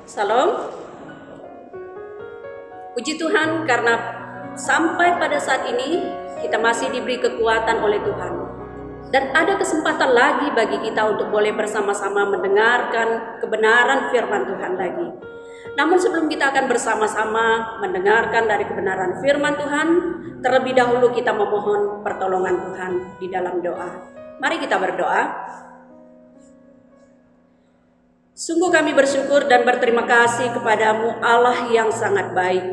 Salam. Puji Tuhan karena sampai pada saat ini kita masih diberi kekuatan oleh Tuhan. Dan ada kesempatan lagi bagi kita untuk boleh bersama-sama mendengarkan kebenaran firman Tuhan lagi. Namun sebelum kita akan bersama-sama mendengarkan dari kebenaran firman Tuhan, terlebih dahulu kita memohon pertolongan Tuhan di dalam doa. Mari kita berdoa. Sungguh kami bersyukur dan berterima kasih kepadamu, Allah yang sangat baik,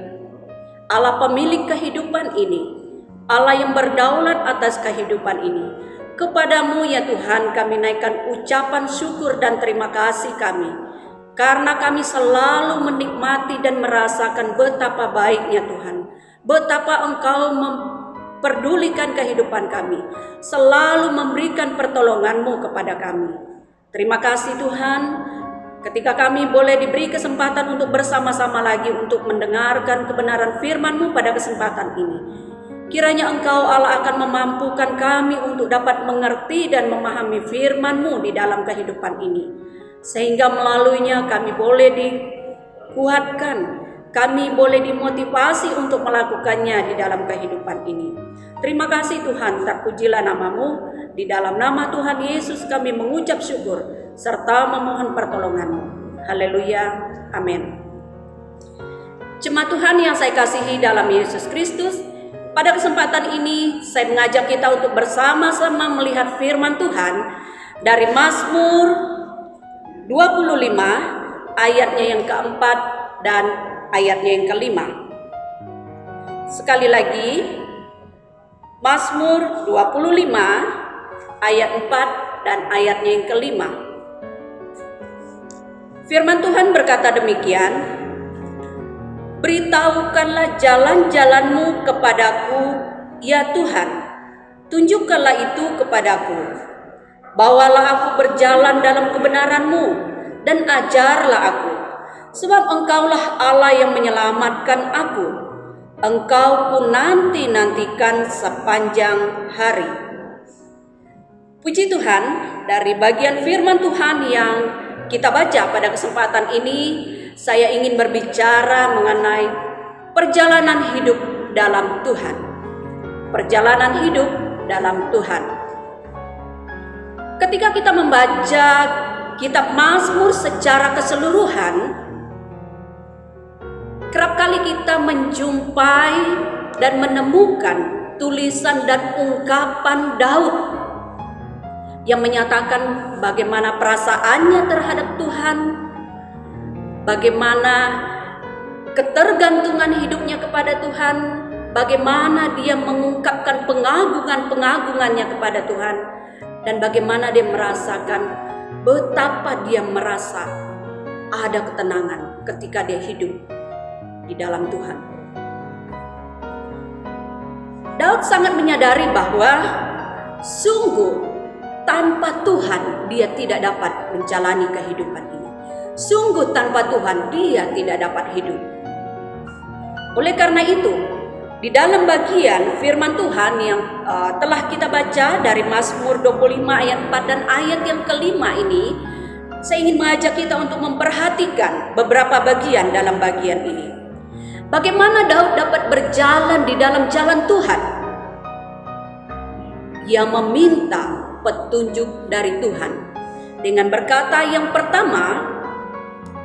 Allah pemilik kehidupan ini, Allah yang berdaulat atas kehidupan ini. Kepadamu ya Tuhan kami naikkan ucapan syukur dan terima kasih kami, karena kami selalu menikmati dan merasakan betapa baiknya Tuhan, betapa Engkau memperdulikan kehidupan kami, selalu memberikan pertolongan-Mu kepada kami. Terima kasih Tuhan, ketika kami boleh diberi kesempatan untuk bersama-sama lagi untuk mendengarkan kebenaran firman-Mu pada kesempatan ini. Kiranya Engkau Allah akan memampukan kami untuk dapat mengerti dan memahami firman-Mu di dalam kehidupan ini. Sehingga melaluinya kami boleh dikuatkan, kami boleh dimotivasi untuk melakukannya di dalam kehidupan ini. Terima kasih Tuhan, terpujilah nama-Mu. Di dalam nama Tuhan Yesus kami mengucap syukur serta memohon pertolongan-Mu. Haleluya, amin. Jemaat Tuhan yang saya kasihi dalam Yesus Kristus, pada kesempatan ini saya mengajak kita untuk bersama-sama melihat firman Tuhan dari Mazmur 25 ayatnya yang keempat dan ayatnya yang kelima. Sekali lagi, Mazmur 25 ayat 4 dan ayatnya yang kelima. Firman Tuhan berkata demikian, "Beritahukanlah jalan-jalan-Mu kepadaku, ya Tuhan, tunjukkanlah itu kepadaku. Bawalah aku berjalan dalam kebenaran-Mu, dan ajarlah aku. Sebab Engkaulah Allah yang menyelamatkan aku. Engkau pun nanti-nantikan sepanjang hari." Puji Tuhan, dari bagian firman Tuhan yang kita baca pada kesempatan ini, saya ingin berbicara mengenai perjalanan hidup dalam Tuhan. Perjalanan hidup dalam Tuhan. Ketika kita membaca kitab Mazmur secara keseluruhan, kerap kali kita menjumpai dan menemukan tulisan dan ungkapan Daud yang menyatakan bagaimana perasaannya terhadap Tuhan, bagaimana ketergantungan hidupnya kepada Tuhan, bagaimana dia mengungkapkan pengagungan-pengagungannya kepada Tuhan, dan bagaimana dia merasakan betapa dia merasa ada ketenangan ketika dia hidup di dalam Tuhan. Daud sangat menyadari bahwa sungguh tanpa Tuhan dia tidak dapat menjalani kehidupan ini. Sungguh tanpa Tuhan dia tidak dapat hidup. Oleh karena itu, di dalam bagian firman Tuhan yang telah kita baca dari Mazmur 25 ayat 4 dan ayat yang kelima ini, saya ingin mengajak kita untuk memperhatikan beberapa bagian dalam bagian ini. Bagaimana Daud dapat berjalan di dalam jalan Tuhan? Ia meminta petunjuk dari Tuhan dengan berkata yang pertama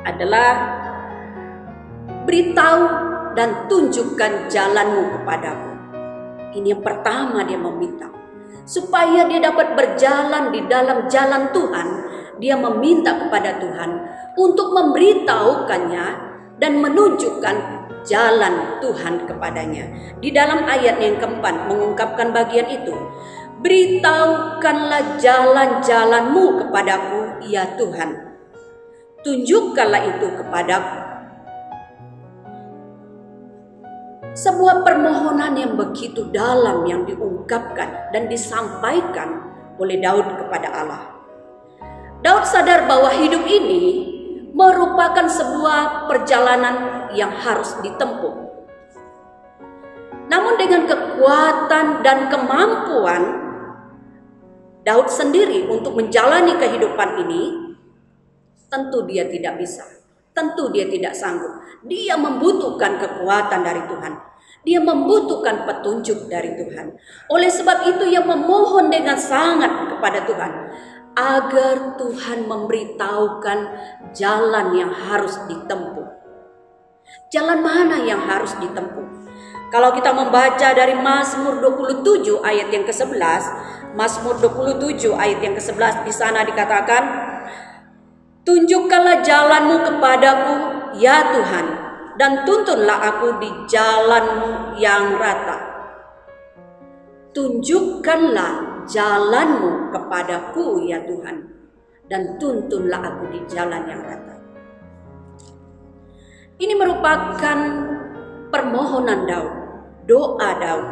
adalah, "Beritahu dan tunjukkan jalan-Mu kepadaku." Ini yang pertama dia meminta. Supaya dia dapat berjalan di dalam jalan Tuhan, dia meminta kepada Tuhan untuk memberitahukannya dan menunjukkan jalan Tuhan kepadanya. Di dalam ayat yang keempat mengungkapkan bagian itu, "Beritahukanlah jalan-jalan-Mu kepadaku, ya Tuhan. Tunjukkanlah itu kepadaku." Sebuah permohonan yang begitu dalam yang diungkapkan dan disampaikan oleh Daud kepada Allah. Daud sadar bahwa hidup ini merupakan sebuah perjalanan yang harus ditempuh. Namun dengan kekuatan dan kemampuan Daud sendiri untuk menjalani kehidupan ini, tentu dia tidak bisa. Tentu dia tidak sanggup. Dia membutuhkan kekuatan dari Tuhan. Dia membutuhkan petunjuk dari Tuhan. Oleh sebab itu ia memohon dengan sangat kepada Tuhan agar Tuhan memberitahukan jalan yang harus ditempuh. Jalan mana yang harus ditempuh? Kalau kita membaca dari Mazmur 27 ayat yang ke-11, Mazmur 27 ayat yang ke-11, di sana dikatakan, tunjukkanlah jalanmu kepadaku, ya Tuhan, dan tuntunlah aku di jalanmu yang rata. Tunjukkanlah jalanmu kepadaku, ya Tuhan, dan tuntunlah aku di jalan yang rata. Ini merupakan permohonan Daud, doa Daud.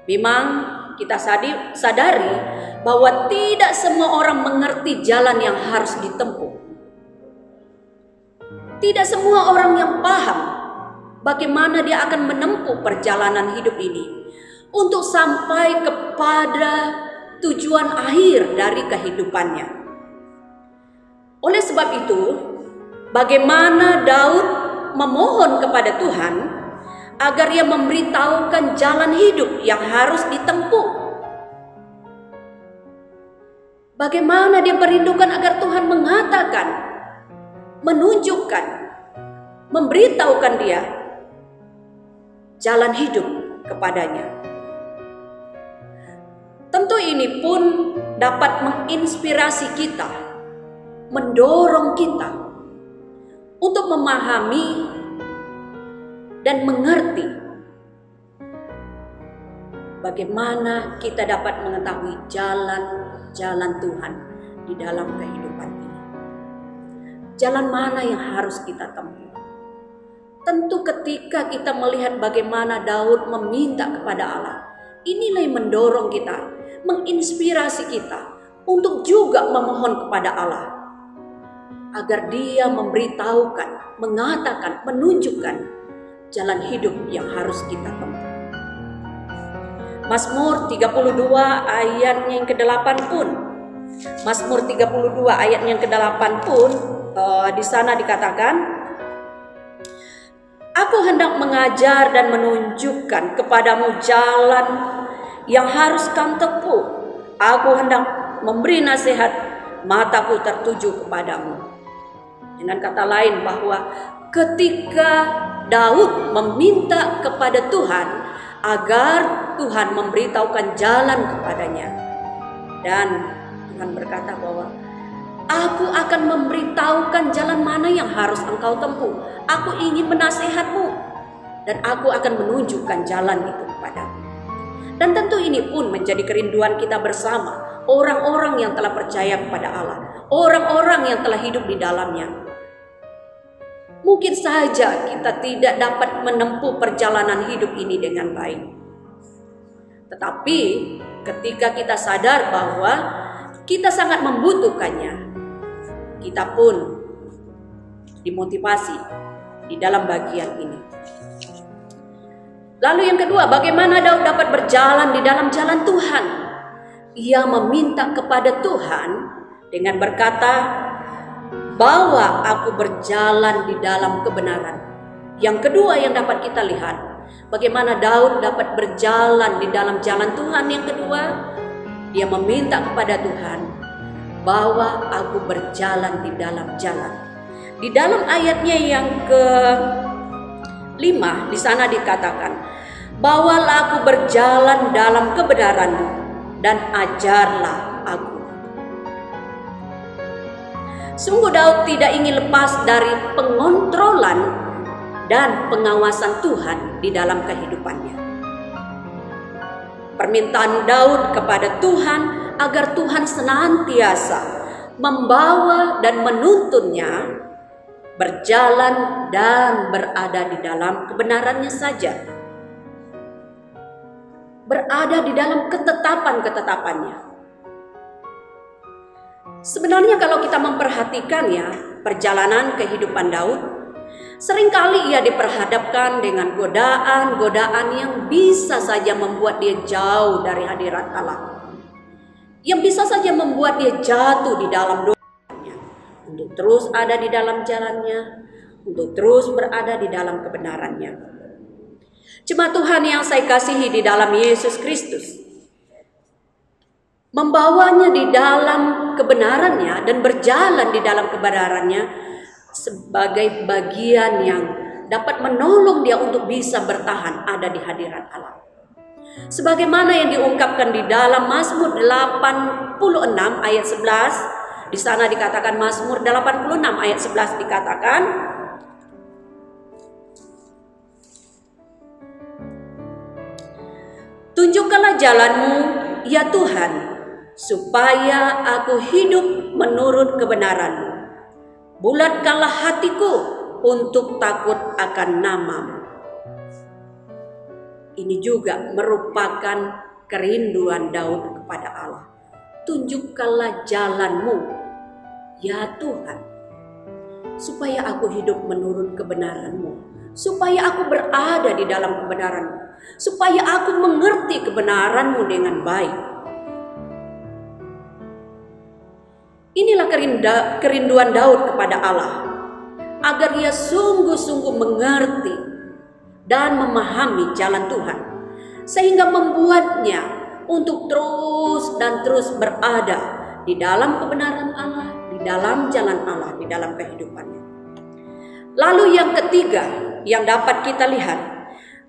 Memang kita sadari bahwa tidak semua orang mengerti jalan yang harus ditempuh. Tidak semua orang yang paham bagaimana dia akan menempuh perjalanan hidup ini untuk sampai kepada tujuan akhir dari kehidupannya. Oleh sebab itu, bagaimana Daud memohon kepada Tuhan agar ia memberitahukan jalan hidup yang harus ditempuh. Bagaimana dia merindukan agar Tuhan mengatakan, menunjukkan, memberitahukan dia jalan hidup kepadanya. Tentu ini pun dapat menginspirasi kita, mendorong kita untuk memahami dan mengerti bagaimana kita dapat mengetahui jalan Tuhan di dalam kehidupan ini. Jalan mana yang harus kita tempuh? Tentu ketika kita melihat bagaimana Daud meminta kepada Allah, inilah yang mendorong kita, menginspirasi kita untuk juga memohon kepada Allah agar Dia memberitahukan, mengatakan, menunjukkan jalan hidup yang harus kita tempuh. Mazmur 32 ayatnya yang ke-8 pun, Mazmur 32 ayatnya yang ke-8 pun di sana dikatakan, aku hendak mengajar dan menunjukkan kepadamu jalan yang harus kamu tempuh. Aku hendak memberi nasihat, mataku tertuju kepadamu. Dengan kata lain bahwa ketika Daud meminta kepada Tuhan agar Tuhan memberitahukan jalan kepadanya, dan Tuhan berkata bahwa aku akan memberitahukan jalan mana yang harus engkau tempuh. Aku ingin menasihatmu dan aku akan menunjukkan jalan itu kepadamu. Dan tentu ini pun menjadi kerinduan kita bersama, orang-orang yang telah percaya kepada Allah, orang-orang yang telah hidup di dalamnya. Mungkin saja kita tidak dapat menempuh perjalanan hidup ini dengan baik. Tetapi ketika kita sadar bahwa kita sangat membutuhkannya, kita pun dimotivasi di dalam bagian ini. Lalu yang kedua, bagaimana Daud dapat berjalan di dalam jalan Tuhan? Ia meminta kepada Tuhan dengan berkata, bahwa aku berjalan di dalam kebenaran. Yang kedua yang dapat kita lihat, bagaimana Daud dapat berjalan di dalam jalan Tuhan. Yang kedua, dia meminta kepada Tuhan bahwa aku berjalan di dalam jalan. Di dalam ayatnya yang ke-5 di sana dikatakan, bawalah aku berjalan dalam kebenaran-Mu dan ajarlah aku. Sungguh Daud tidak ingin lepas dari pengontrolan dan pengawasan Tuhan di dalam kehidupannya. Permintaan Daud kepada Tuhan agar Tuhan senantiasa membawa dan menuntunnya berjalan dan berada di dalam kebenarannya saja. Berada di dalam ketetapan-ketetapannya. Sebenarnya kalau kita memperhatikan ya, perjalanan kehidupan Daud, seringkali ia diperhadapkan dengan godaan-godaan yang bisa saja membuat dia jauh dari hadirat Allah. Yang bisa saja membuat dia jatuh di dalam dosanya. Untuk untuk terus ada di dalam jalannya, untuk terus berada di dalam kebenarannya. Jemaat Tuhan yang saya kasihi di dalam Yesus Kristus, membawanya di dalam kebenarannya dan berjalan di dalam kebenarannya sebagai bagian yang dapat menolong dia untuk bisa bertahan ada di hadirat Allah. Sebagaimana yang diungkapkan di dalam Mazmur 86 ayat 11, di sana dikatakan, Mazmur 86 ayat 11 dikatakan, tunjukkanlah jalanmu, ya Tuhan, supaya aku hidup menurut kebenaran-Mu. Bulatkanlah hatiku untuk takut akan nama-Mu. Ini juga merupakan kerinduan Daud kepada Allah. Tunjukkanlah jalan-Mu, ya Tuhan, supaya aku hidup menurut kebenaran-Mu, supaya aku berada di dalam kebenaran-Mu, supaya aku mengerti kebenaran-Mu dengan baik. Inilah kerinduan Daud kepada Allah, agar ia sungguh-sungguh mengerti dan memahami jalan Tuhan, sehingga membuatnya untuk terus dan terus berada di dalam kebenaran Allah, di dalam jalan Allah, di dalam kehidupannya. Lalu yang ketiga yang dapat kita lihat,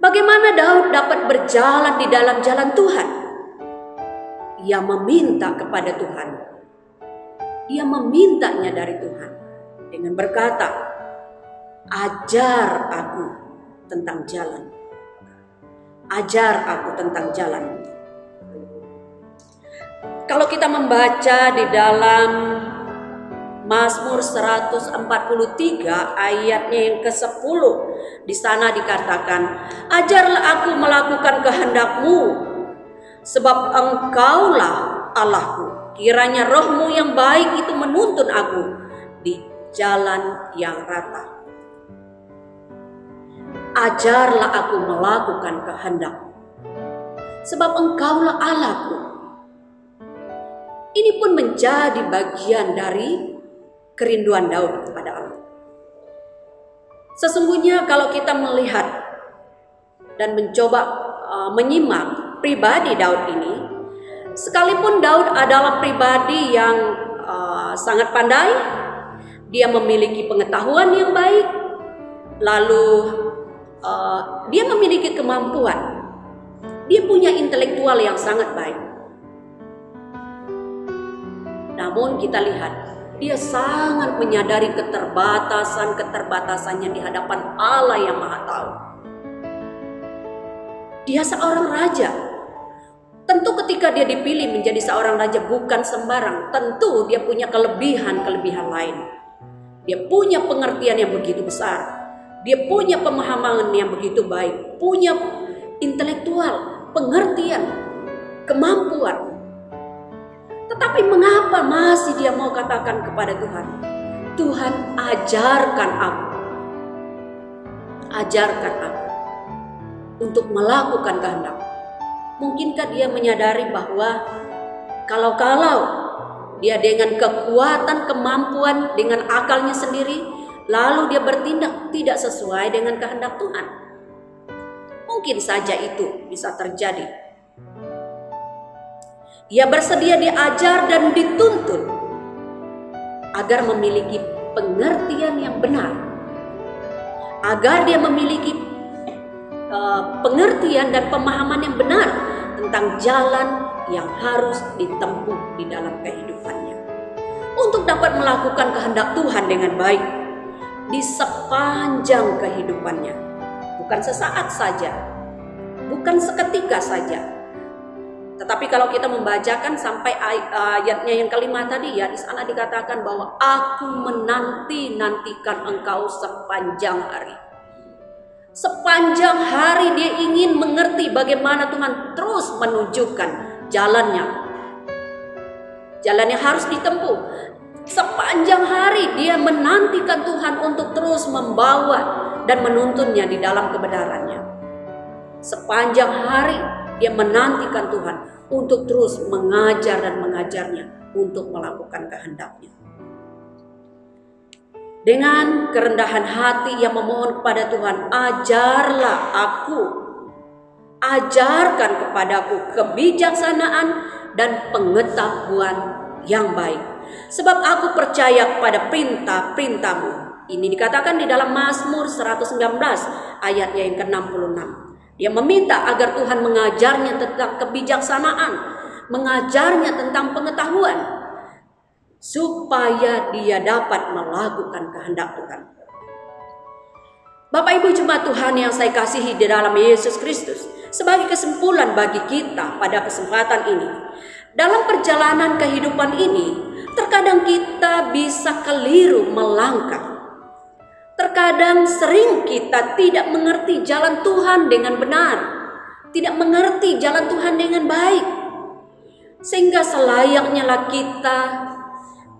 bagaimana Daud dapat berjalan di dalam jalan Tuhan. Ia meminta kepada Tuhan. Ia memintanya dari Tuhan dengan berkata, ajar aku tentang jalan. Ajar aku tentang jalan. Kalau kita membaca di dalam Mazmur 143 ayatnya yang ke-10, di sana dikatakan, ajarlah aku melakukan kehendak-Mu, sebab Engkaulah Allahku. Kiranya roh-Mu yang baik itu menuntun aku di jalan yang rata. Ajarlah aku melakukan kehendak, sebab Engkaulah Allahku. Ini pun menjadi bagian dari kerinduan Daud kepada Allah. Sesungguhnya kalau kita melihat dan mencoba menyimak pribadi Daud ini, sekalipun Daud adalah pribadi yang sangat pandai, dia memiliki pengetahuan yang baik, lalu dia memiliki kemampuan, dia punya intelektual yang sangat baik. Namun kita lihat, dia sangat menyadari keterbatasannya di hadapan Allah yang Maha Tahu. Dia seorang raja. Tentu ketika dia dipilih menjadi seorang raja bukan sembarang. Tentu dia punya kelebihan-kelebihan lain. Dia punya pengertian yang begitu besar. Dia punya pemahaman yang begitu baik. Punya intelektual, pengertian, kemampuan. Tetapi mengapa masih dia mau katakan kepada Tuhan, Tuhan ajarkan aku. Ajarkan aku untuk melakukan kehendak. Mungkinkah dia menyadari bahwa kalau dia dengan kekuatan, kemampuan, dengan akalnya sendiri, lalu dia bertindak tidak sesuai dengan kehendak Tuhan? Mungkin saja itu bisa terjadi. Ia bersedia diajar dan dituntun agar memiliki pengertian yang benar, agar dia memiliki pengertian dan pemahaman yang benar tentang jalan yang harus ditempuh di dalam kehidupannya, untuk dapat melakukan kehendak Tuhan dengan baik di sepanjang kehidupannya, bukan sesaat saja, bukan seketika saja. Tetapi kalau kita membacakan sampai ayatnya yang kelima tadi, ya, di sana dikatakan bahwa aku menanti-nantikan engkau sepanjang hari. Sepanjang hari dia ingin mengerti bagaimana Tuhan terus menunjukkan jalannya. Jalan yang harus ditempuh. Sepanjang hari dia menantikan Tuhan untuk terus membawa dan menuntunnya di dalam kebenarannya. Sepanjang hari dia menantikan Tuhan untuk terus mengajar dan mengajarnya untuk melakukan kehendaknya. Dengan kerendahan hati yang memohon kepada Tuhan, ajarlah aku, ajarkan kepadaku kebijaksanaan dan pengetahuan yang baik. Sebab aku percaya kepada perintah-perintahmu. Ini dikatakan di dalam Mazmur 119 ayatnya yang ke-66. Dia meminta agar Tuhan mengajarnya tentang kebijaksanaan, mengajarnya tentang pengetahuan, supaya dia dapat melakukan kehendak Tuhan. Bapak Ibu jemaat Tuhan yang saya kasihi di dalam Yesus Kristus, sebagai kesimpulan bagi kita pada kesempatan ini, dalam perjalanan kehidupan ini, terkadang kita bisa keliru melangkah. Terkadang sering kita tidak mengerti jalan Tuhan dengan benar, tidak mengerti jalan Tuhan dengan baik. Sehingga selayaknya lah kita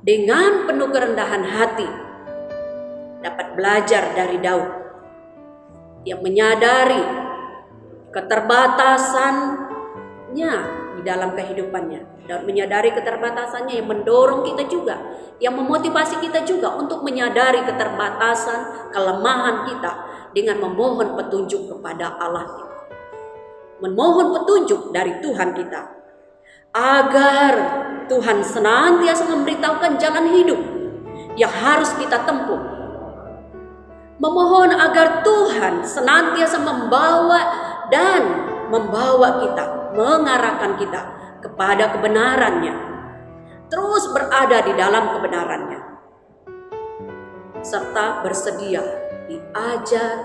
dengan penuh kerendahan hati dapat belajar dari Daud yang menyadari keterbatasannya di dalam kehidupannya. Daud menyadari keterbatasannya yang mendorong kita juga, yang memotivasi kita juga untuk menyadari keterbatasan, kelemahan kita dengan memohon petunjuk kepada Allah kita. Memohon petunjuk dari Tuhan kita, agar Tuhan senantiasa memberitahukan jalan hidup yang harus kita tempuh. Memohon agar Tuhan senantiasa membawa kita, mengarahkan kita kepada kebenarannya, terus berada di dalam kebenarannya, serta bersedia diajar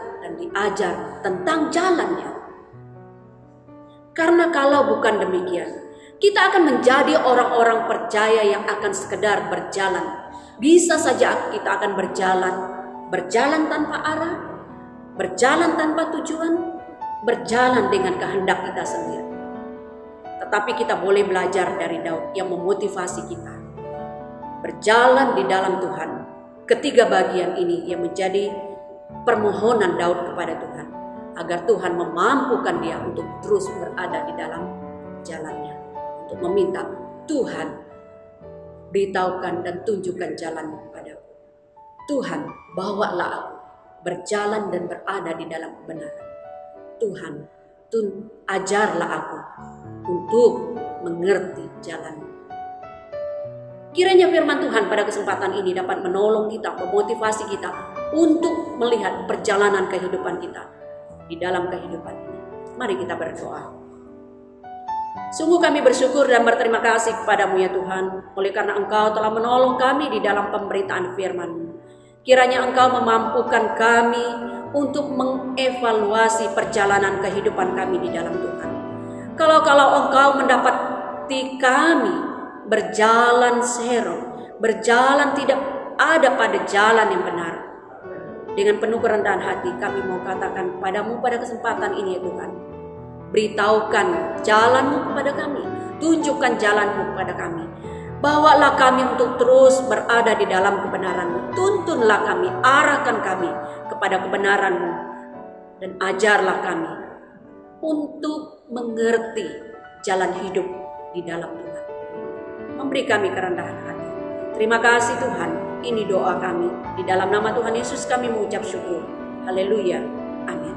tentang jalannya. Karena kalau bukan demikian, kita akan menjadi orang-orang percaya yang akan sekedar berjalan. Bisa saja kita akan berjalan tanpa arah, berjalan tanpa tujuan, berjalan dengan kehendak kita sendiri. Tetapi kita boleh belajar dari Daud yang memotivasi kita berjalan di dalam Tuhan. Ketiga bagian ini yang menjadi permohonan Daud kepada Tuhan, agar Tuhan memampukan dia untuk terus berada di dalam jalannya, untuk meminta Tuhan beritahukan dan tunjukkan jalan kepadaku. Tuhan, bawalah aku berjalan dan berada di dalam kebenaran. Tuhan, ajarlah aku untuk mengerti jalan. Kiranya firman Tuhan pada kesempatan ini dapat menolong kita, memotivasi kita untuk melihat perjalanan kehidupan kita di dalam kehidupan ini. Mari kita berdoa. Sungguh kami bersyukur dan berterima kasih kepadamu ya Tuhan, oleh karena Engkau telah menolong kami di dalam pemberitaan firman-Mu. Kiranya Engkau memampukan kami untuk mengevaluasi perjalanan kehidupan kami di dalam Tuhan. Kalau Engkau mendapati kami berjalan serong, berjalan tidak ada pada jalan yang benar, dengan penuh kerendahan hati kami mau katakan padamu pada kesempatan ini ya Tuhan, beritahukan jalan-Mu kepada kami, tunjukkan jalan-Mu kepada kami. Bawalah kami untuk terus berada di dalam kebenaran-Mu. Tuntunlah kami, arahkan kami kepada kebenaran-Mu, dan ajarlah kami untuk mengerti jalan hidup di dalam Tuhan. Memberi kami kerendahan hati. Terima kasih Tuhan. Ini doa kami. Di dalam nama Tuhan Yesus kami mengucap syukur. Haleluya. Amin.